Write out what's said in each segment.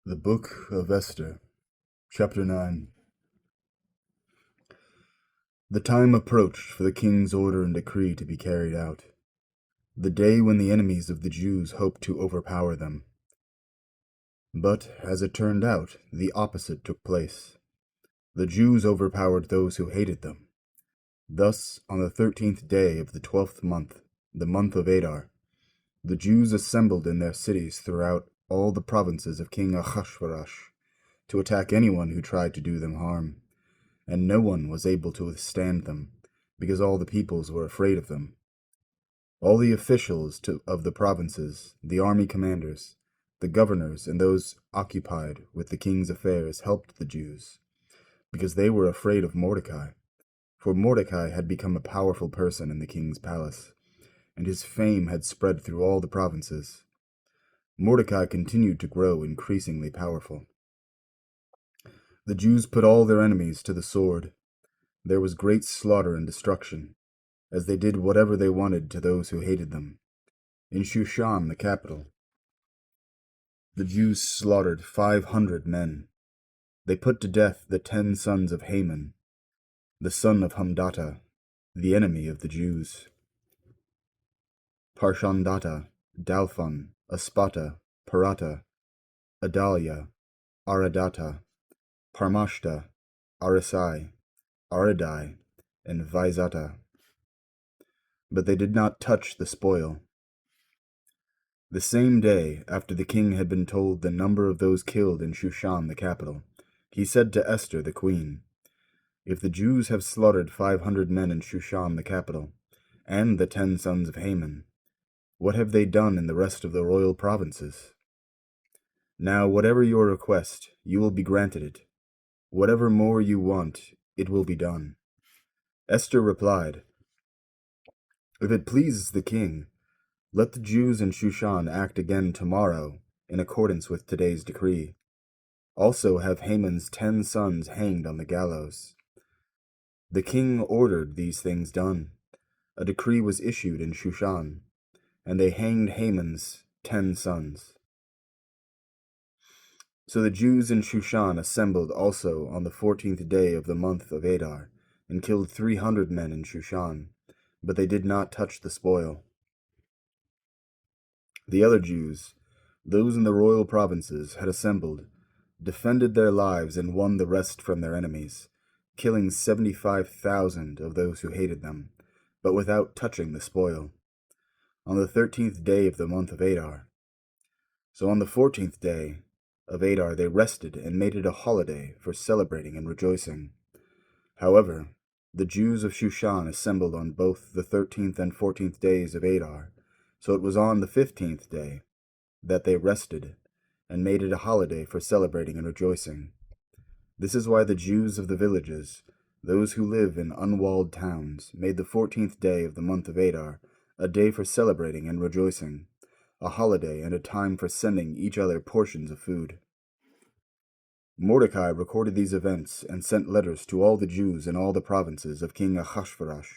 The Book of Esther, Chapter 9. The time approached for the king's order and decree to be carried out, the day when the enemies of the Jews hoped to overpower them. But, as it turned out, the opposite took place. The Jews overpowered those who hated them. Thus, on the 13th day of the 12th month, the month of Adar, the Jews assembled in their cities throughout all the provinces of King Ahasuerus to attack anyone who tried to do them harm, and no one was able to withstand them, because all the peoples were afraid of them. All the officials of the provinces, the army commanders, the governors, and those occupied with the king's affairs helped the Jews, because they were afraid of Mordecai, for Mordecai had become a powerful person in the king's palace, and his fame had spread through all the provinces. Mordecai continued to grow increasingly powerful. The Jews put all their enemies to the sword. There was great slaughter and destruction, as they did whatever they wanted to those who hated them. In Shushan, the capital, the Jews slaughtered 500 men. They put to death the 10 sons of Haman, the son of Hamdata, the enemy of the Jews. Parshandata, Dalphon, Aspata, Parata, Adalia, Aradata, Parmashta, Arisai, Aradai, and Vaizata. But they did not touch the spoil. The same day, after the king had been told the number of those killed in Shushan the capital, he said to Esther the queen, "If the Jews have slaughtered 500 men in Shushan the capital, and the 10 sons of Haman, what have they done in the rest of the royal provinces? Now whatever your request, you will be granted it. Whatever more you want, it will be done." Esther replied, "If it pleases the king, let the Jews in Shushan act again tomorrow, in accordance with today's decree. Also have Haman's 10 sons hanged on the gallows." The king ordered these things done. A decree was issued in Shushan, and they hanged Haman's 10 sons. So the Jews in Shushan assembled also on the 14th day of the month of Adar, and killed 300 men in Shushan, but they did not touch the spoil. The other Jews, those in the royal provinces, had assembled, defended their lives, and won the rest from their enemies, killing 75,000 of those who hated them, but without touching the spoil, on the 13th day of the month of Adar. So on the 14th day of Adar they rested and made it a holiday for celebrating and rejoicing. However, the Jews of Shushan assembled on both the 13th and 14th days of Adar, so it was on the 15th day that they rested and made it a holiday for celebrating and rejoicing. This is why the Jews of the villages, those who live in unwalled towns, made the 14th day of the month of Adar a day for celebrating and rejoicing, a holiday and a time for sending each other portions of food. Mordecai recorded these events and sent letters to all the Jews in all the provinces of King Ahasuerus,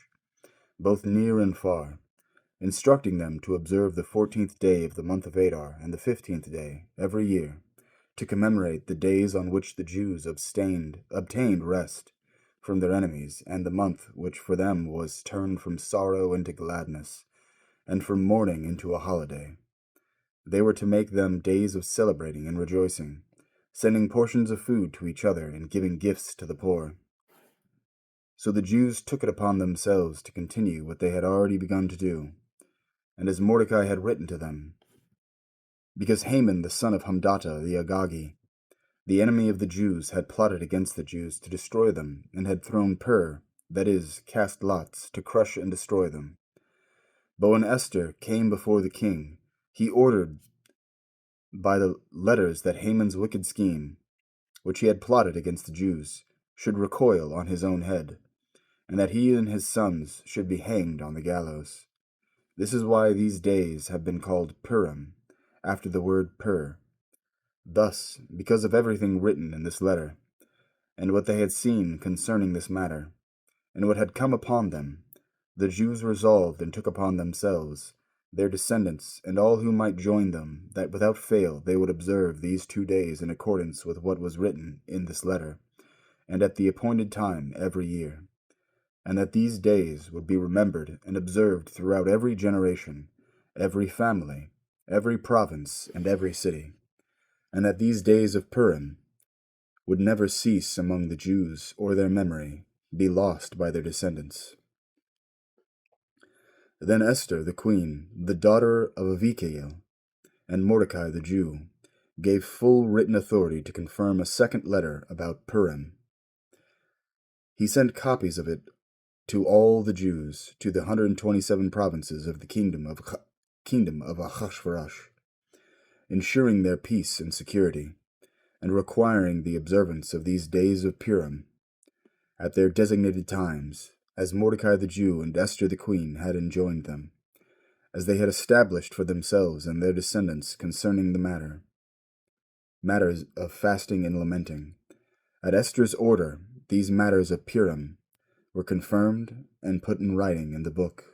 both near and far, instructing them to observe the 14th day of the month of Adar and the 15th day every year, to commemorate the days on which the Jews obtained rest from their enemies, and the month which for them was turned from sorrow into gladness, and from mourning into a holiday. They were to make them days of celebrating and rejoicing, sending portions of food to each other and giving gifts to the poor. So the Jews took it upon themselves to continue what they had already begun to do, and as Mordecai had written to them, because Haman the son of Hamdata the Agagi, the enemy of the Jews, had plotted against the Jews to destroy them, and had thrown that is, cast lots, to crush and destroy them. But when Esther came before the king, he ordered by the letters that Haman's wicked scheme, which he had plotted against the Jews, should recoil on his own head, and that he and his sons should be hanged on the gallows. This is why these days have been called Purim, after the word pur. Thus, because of everything written in this letter, and what they had seen concerning this matter, and what had come upon them, the Jews resolved and took upon themselves their descendants, and all who might join them, that without fail they would observe these 2 days in accordance with what was written in this letter, and at the appointed time every year, and that these days would be remembered and observed throughout every generation, every family, every province, and every city, and that these days of Purim would never cease among the Jews, or their memory be lost by their descendants. Then Esther the queen, the daughter of Avikeel, and Mordecai the Jew, gave full written authority to confirm a second letter about Purim. He sent copies of it to all the Jews, to the 127 provinces of the kingdom of Ahasuerus, ensuring their peace and security, and requiring the observance of these days of Purim at their designated times, as Mordecai the Jew and Esther the queen had enjoined them, as they had established for themselves and their descendants concerning the matters of fasting and lamenting. At Esther's order, these matters of Purim were confirmed and put in writing in the book